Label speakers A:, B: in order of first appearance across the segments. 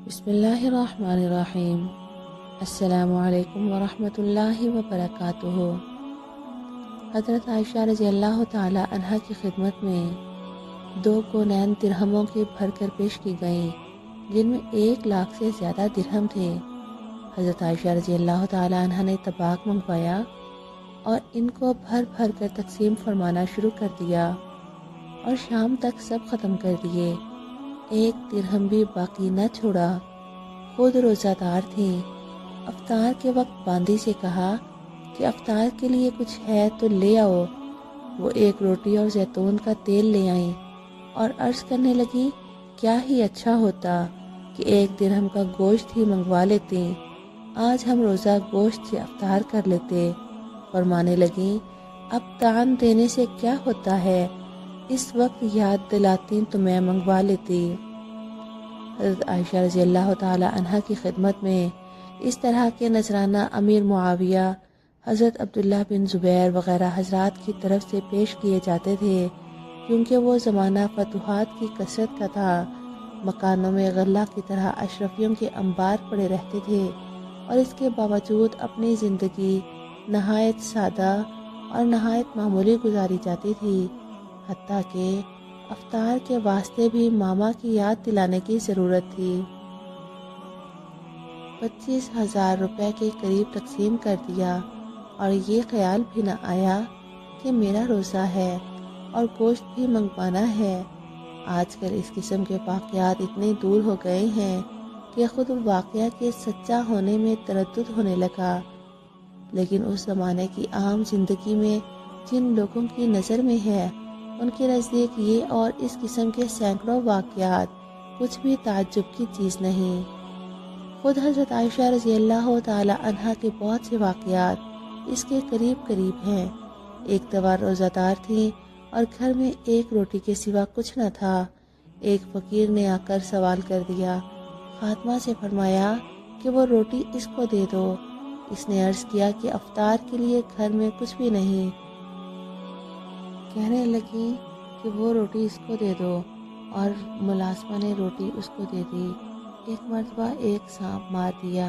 A: بسم اللہ الرحمن الرحیم۔ السلام علیکم ورحمۃ اللہ وبرکاتہ۔ حضرت عائشہ رضی اللہ تعالی عنہ کی خدمت میں 2 کونین درہموں کے بھر کر پیش کی گئیں، جن میں 1 لاکھ سے زیادہ درہم تھے۔ حضرت عائشہ رضی اللہ تعالی عنہ نے طباق منگوایا اور ان کو بھر بھر کر تقسیم فرمانا شروع کر دیا اور شام تک سب ختم کر دیے، 1 درہم بھی باقی نہ چھوڑا۔ خود روزہ دار تھیں۔ افطار کے وقت باندی سے کہا کہ افطار کے لیے کچھ ہے تو لے آؤ۔ وہ 1 روٹی اور زیتون کا تیل لے آئیں اور عرض کرنے لگی کیا ہی اچھا ہوتا کہ 1 درہم کا گوشت ہی منگوا لیتے، آج ہم روزہ گوشت سے افطار کر لیتے۔ فرمانے لگیں اب دان دینے سے کیا ہوتا ہے، اس وقت یاد دلاتی تو میں منگوا لیتی۔ حضرت عائشہ رضی اللہ تعالی عنہ کی خدمت میں اس طرح کے نذرانہ امیر معاویہ، حضرت عبداللہ بن زبیر وغیرہ حضرات کی طرف سے پیش کیے جاتے تھے، کیونکہ وہ زمانہ فتوحات کی کثرت کا تھا۔ مکانوں میں غلہ کی طرح اشرفیوں کے انبار پڑے رہتے تھے اور اس کے باوجود اپنی زندگی نہایت سادہ اور نہایت معمولی گزاری جاتی تھی، حتیٰ کہ افطار کے واسطے بھی ماما کی یاد دلانے کی ضرورت تھی۔ 25,000 روپے کے قریب تقسیم کر دیا اور یہ خیال بھی نہ آیا کہ میرا روزہ ہے اور گوشت بھی منگوانا ہے۔ آج کل اس قسم کے واقعات اتنے دور ہو گئے ہیں کہ خود واقعہ کے سچا ہونے میں تردد ہونے لگا، لیکن اس زمانے کی عام زندگی میں جن لوگوں کی نظر میں ہے، ان کے نزدیک یہ اور اس قسم کے سینکڑوں واقعات کچھ بھی تعجب کی چیز نہیں۔ خود حضرت عائشہ رضی اللہ تعالی عنہ کے بہت سے واقعات اس کے قریب قریب ہیں۔ ایک دفعہ روزہ دار تھیں اور گھر میں 1 روٹی کے سوا کچھ نہ تھا۔ ایک فقیر نے آ کر سوال کر دیا، خاتمہ سے فرمایا کہ وہ روٹی اس کو دے دو۔ اس نے عرض کیا کہ افطار کے لیے گھر میں کچھ بھی نہیں۔ کہنے لگی کہ وہ روٹی اس کو دے دو، اور ملازمہ نے روٹی اس کو دے دی۔ ایک مرتبہ ایک سانپ مار دیا۔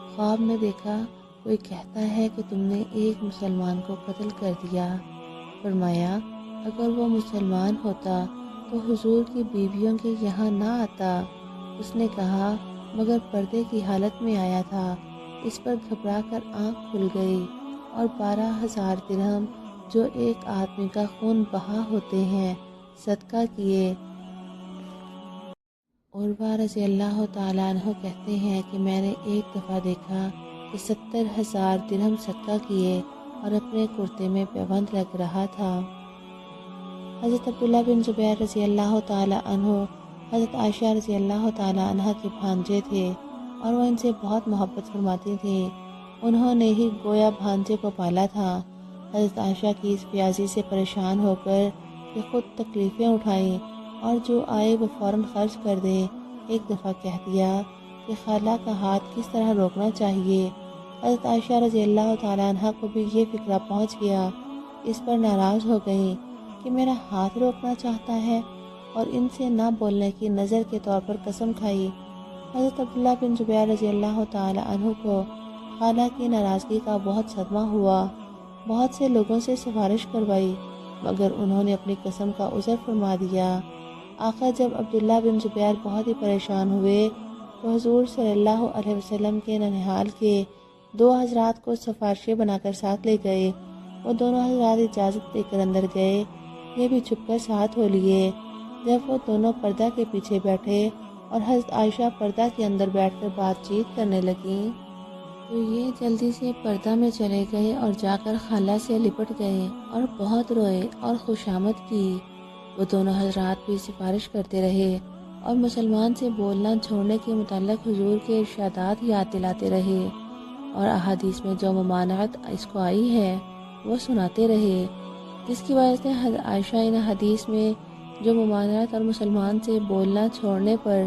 A: خواب میں دیکھا کوئی کہتا ہے کہ تم نے ایک مسلمان کو قتل کر دیا۔ فرمایا اگر وہ مسلمان ہوتا تو حضور کی بیویوں کے یہاں نہ آتا۔ اس نے کہا مگر پردے کی حالت میں آیا تھا۔ اس پر گھبرا کر آنکھ کھل گئی اور 12,000 درہم جو ایک آدمی کا خون بہا ہوتے ہیں صدقہ کیے۔ عروہ رضی اللہ تعالیٰ عنہ کہتے ہیں کہ میں نے ایک دفعہ دیکھا کہ 70,000 درہم صدقہ کیے اور اپنے کرتے میں پیوند لگ رہا تھا۔ حضرت عبداللہ بن زبیر رضی اللہ تعالیٰ عنہ حضرت عائشہ رضی اللہ تعالیٰ عنہ کے بھانجے تھے اور وہ ان سے بہت محبت فرماتی تھیں۔ انہوں نے ہی گویا بھانجے کو پالا تھا۔ حضرت عائشہ کی اس پیازی سے پریشان ہو کر کہ خود تکلیفیں اٹھائیں اور جو آئے وہ فوراً خرچ کر دیں، ایک دفعہ کہہ دیا کہ خالہ کا ہاتھ کس طرح روکنا چاہیے۔ حضرت عائشہ رضی اللہ تعالیٰ عنہ کو بھی یہ فکرہ پہنچ گیا۔ اس پر ناراض ہو گئیں کہ میرا ہاتھ روکنا چاہتا ہے، اور ان سے نہ بولنے کی نظر کے طور پر قسم کھائی۔ حضرت عبداللہ بن زبیر رضی اللہ تعالیٰ عنہ کو خالہ کی ناراضگی کا بہت صدمہ ہوا۔ بہت سے لوگوں سے سفارش کروائی مگر انہوں نے اپنی قسم کا عذر فرما دیا۔ آخر جب عبداللہ بن زبیر بہت ہی پریشان ہوئے تو حضور صلی اللہ علیہ وسلم کے ننھال کے 2 حضرات کو سفارشی بنا کر ساتھ لے گئے۔ وہ دونوں حضرات اجازت دے کر اندر گئے، یہ بھی چھپ کر ساتھ ہو لیے۔ جب وہ دونوں پردہ کے پیچھے بیٹھے اور حضرت عائشہ پردہ کے اندر بیٹھ کر بات چیت کرنے لگیں تو یہ جلدی سے پردہ میں چلے گئے اور جا کر خالہ سے لپٹ گئے اور بہت روئے اور خوشامد کی۔ وہ دونوں حضرات بھی سفارش کرتے رہے اور مسلمان سے بولنا چھوڑنے کے متعلق حضور کے ارشادات یاد دلاتے رہے اور احادیث میں جو ممانعت اس کو آئی ہے وہ سناتے رہے، جس کی وجہ سے حضرت عائشہ ان حدیث میں جو ممانعت اور مسلمان سے بولنا چھوڑنے پر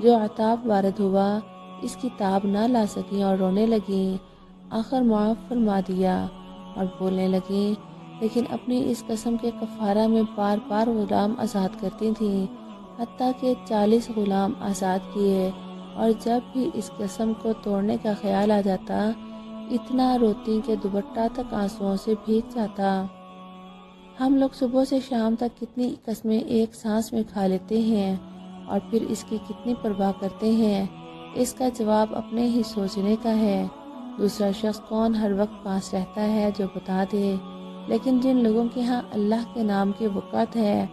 A: جو عتاب وارد ہوا اس کی تاب نہ لا سکیں اور رونے لگیں۔ آخر معاف فرما دیا اور بولنے لگیں، لیکن اپنی اس قسم کے کفارہ میں بار بار غلام آزاد کرتی تھیں، حتیٰ کہ 40 غلام آزاد کیے اور جب بھی اس قسم کو توڑنے کا خیال آ جاتا اتنا روتی کہ دوپٹہ تک آنسوؤں سے بھیگ جاتا۔ ہم لوگ صبح سے شام تک کتنی قسمیں ایک سانس میں کھا لیتے ہیں اور پھر اس کی کتنی پرواہ کرتے ہیں، اس کا جواب اپنے ہی سوچنے کا ہے۔ دوسرا شخص کون ہر وقت پاس رہتا ہے جو بتا دے، لیکن جن لوگوں کے ہاں اللہ کے نام کی وقعت ہے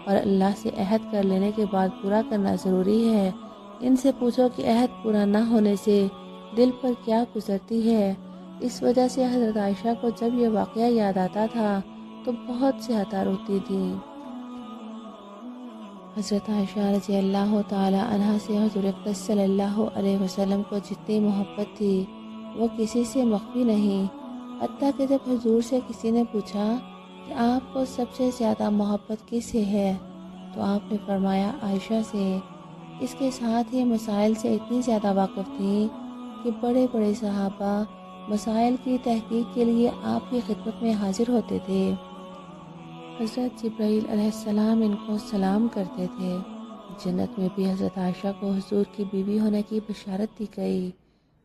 A: اور اللہ سے عہد کر لینے کے بعد پورا کرنا ضروری ہے، ان سے پوچھو کہ عہد پورا نہ ہونے سے دل پر کیا گزرتی ہے۔ اس وجہ سے حضرت عائشہ کو جب یہ واقعہ یاد آتا تھا تو بہت زیادہ روتی تھی۔ حضرت عائشہ رضی اللہ تعالی عنہ سے حضور اقدس صلی اللہ علیہ وسلم کو جتنی محبت تھی وہ کسی سے مخفی نہیں، حتیٰ کہ جب حضور سے کسی نے پوچھا کہ آپ کو سب سے زیادہ محبت کس سے ہے تو آپ نے فرمایا عائشہ سے۔ اس کے ساتھ ہی مسائل سے اتنی زیادہ واقف تھیں کہ بڑے بڑے صحابہ مسائل کی تحقیق کے لیے آپ کی خدمت میں حاضر ہوتے تھے۔ حضرت جبرائیل علیہ السلام ان کو سلام کرتے تھے۔ جنت میں بھی حضرت عائشہ کو حضور کی بیوی ہونے کی بشارت دی گئی۔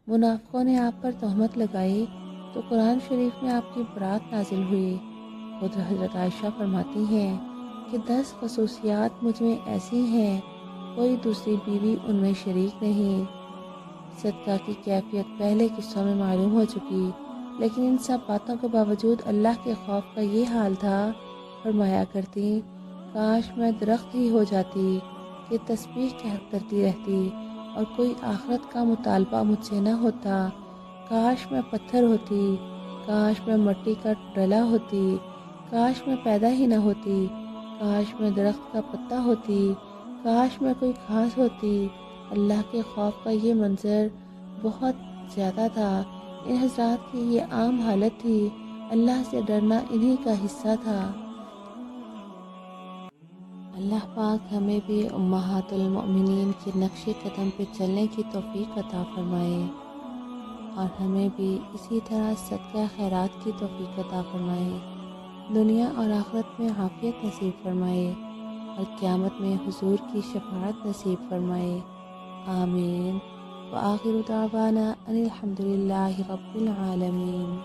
A: منافقوں نے آپ پر تہمت لگائی تو قرآن شریف میں آپ کی برات نازل ہوئی۔ خود حضرت عائشہ فرماتی ہیں کہ 10 خصوصیات مجھ میں ایسی ہیں کوئی دوسری بیوی ان میں شریک نہیں۔ صدقہ کی کیفیت پہلے قصوں میں معلوم ہو چکی، لیکن ان سب باتوں کے باوجود اللہ کے خوف کا یہ حال تھا۔ فرمایا کرتی کاش میں درخت ہی ہو جاتی کہ تسبیح کرتی رہتی اور کوئی آخرت کا مطالبہ مجھ سے نہ ہوتا، کاش میں پتھر ہوتی، کاش میں مٹی کا ڈلا ہوتی، کاش میں پیدا ہی نہ ہوتی، کاش میں درخت کا پتا ہوتی، کاش میں کوئی گھاس ہوتی۔ اللہ کے خوف کا یہ منظر بہت زیادہ تھا۔ ان حضرات کی یہ عام حالت تھی، اللہ سے ڈرنا انہی کا حصہ تھا۔ اللہ پاک ہمیں بھی امہات المؤمنین کے نقش قدم پہ چلنے کی توفیق عطا فرمائے اور ہمیں بھی اسی طرح صدقہ خیرات کی توفیق عطا فرمائے، دنیا اور آخرت میں عافیت نصیب فرمائے اور قیامت میں حضور کی شفاعت نصیب فرمائے، آمین۔ وآخر دعوانا ان الحمد للہ رب العالمین۔